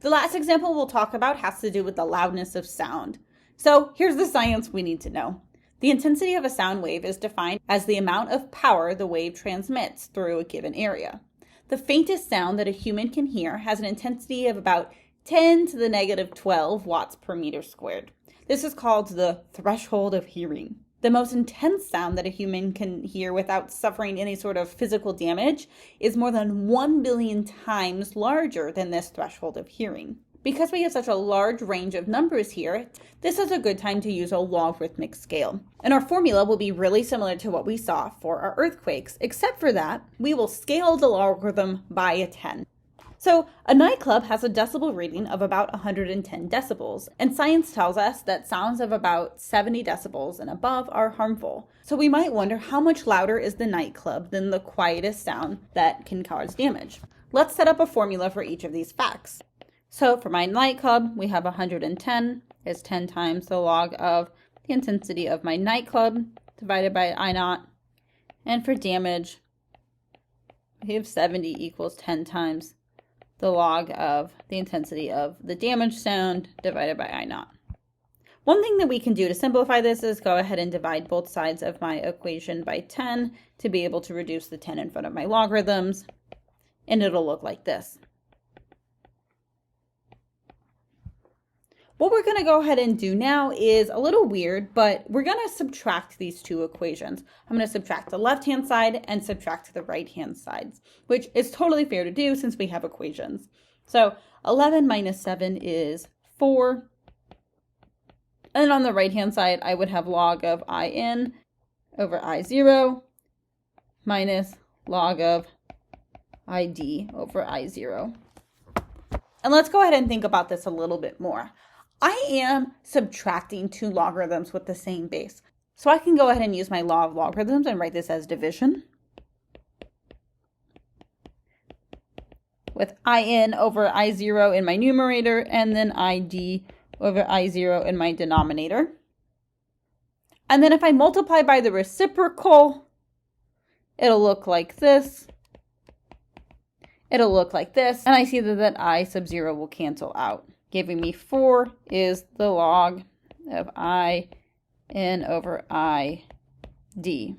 The last example we'll talk about has to do with the loudness of sound. So here's the science we need to know. The intensity of a sound wave is defined as the amount of power the wave transmits through a given area. The faintest sound that a human can hear has an intensity of about 10 to the negative 12 watts per meter squared. This is called the threshold of hearing. The most intense sound that a human can hear without suffering any sort of physical damage is more than 1 billion times larger than this threshold of hearing. Because we have such a large range of numbers here, this is a good time to use a logarithmic scale. And our formula will be really similar to what we saw for our earthquakes, except for that we will scale the logarithm by a 10. So a nightclub has a decibel reading of about 110 decibels, and science tells us that sounds of about 70 decibels and above are harmful. So we might wonder, how much louder is the nightclub than the quietest sound that can cause damage? Let's set up a formula for each of these facts. So for my nightclub, we have 110 is 10 times the log of the intensity of my nightclub divided by I naught. And for damage, we have 70 equals 10 times the log of the intensity of the damage sound divided by I naught. One thing that we can do to simplify this is go ahead and divide both sides of my equation by 10 to be able to reduce the 10 in front of my logarithms, and it'll look like this. What we're going to go ahead and do now is a little weird, but we're going to subtract these two equations. I'm going to subtract the left-hand side and subtract the right-hand sides, which is totally fair to do since we have equations. So 11 minus 7 is 4. And then on the right-hand side, I would have log of in over I0 minus log of id over I0. And let's go ahead and think about this a little bit more. I am subtracting two logarithms with the same base. So I can go ahead and use my law of logarithms and write this as division. With in over I0 in my numerator and then id over I0 in my denominator. And then if I multiply by the reciprocal, it'll look like this. It'll look like this. And I see that I sub 0 will cancel out, giving me 4 is the log of in over id.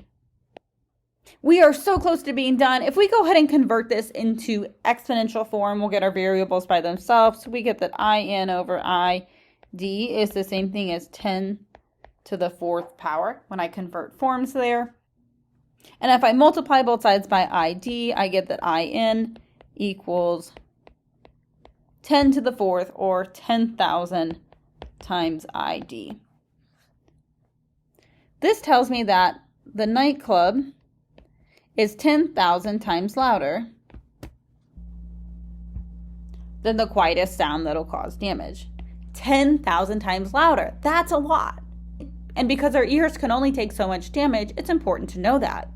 We are so close to being done. If we go ahead and convert this into exponential form, we'll get our variables by themselves. So we get that in over id is the same thing as 10 to the 4th power when I convert forms there. And if I multiply both sides by id, I get that in equals 10 to the 4th, or 10,000 times id. This tells me that the nightclub is 10,000 times louder than the quietest sound that'll cause damage. 10,000 times louder. That's a lot. And because our ears can only take so much damage, it's important to know that.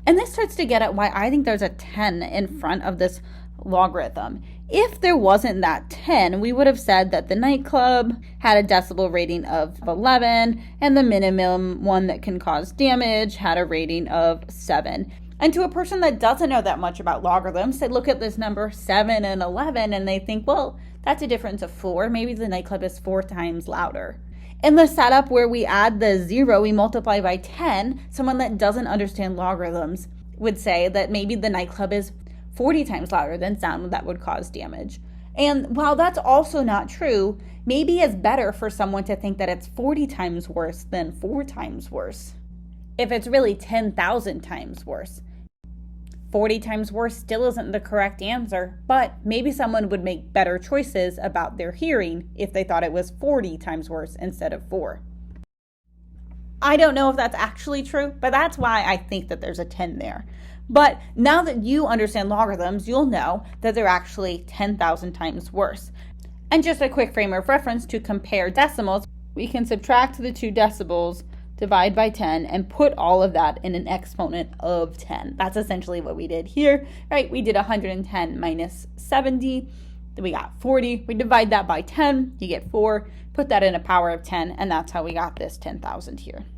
And this starts to get at why I think there's a 10 in front of this logarithm. If there wasn't that 10, we would have said that the nightclub had a decibel rating of 11 and the minimum one that can cause damage had a rating of 7. And to a person that doesn't know that much about logarithms, they look at this number 7 and 11 and they think, well, that's a difference of 4. Maybe the nightclub is 4 times louder. In the setup where we add the 0, we multiply by 10, someone that doesn't understand logarithms would say that maybe the nightclub is 40 times louder than sound that would cause damage. And while that's also not true, maybe it's better for someone to think that it's 40 times worse than 4 times worse, if it's really 10,000 times worse. 40 times worse still isn't the correct answer, but maybe someone would make better choices about their hearing if they thought it was 40 times worse instead of 4. I don't know if that's actually true, but that's why I think that there's a 10 there. But now that you understand logarithms, you'll know that they're actually 10,000 times worse. And just a quick frame of reference to compare decimals, we can subtract the 2 decibels, divide by 10, and put all of that in an exponent of 10. That's essentially what we did here, right? We did 110 minus 70, then we got 40. We divide that by 10, you get 4, put that in a power of 10, and that's how we got this 10,000 here.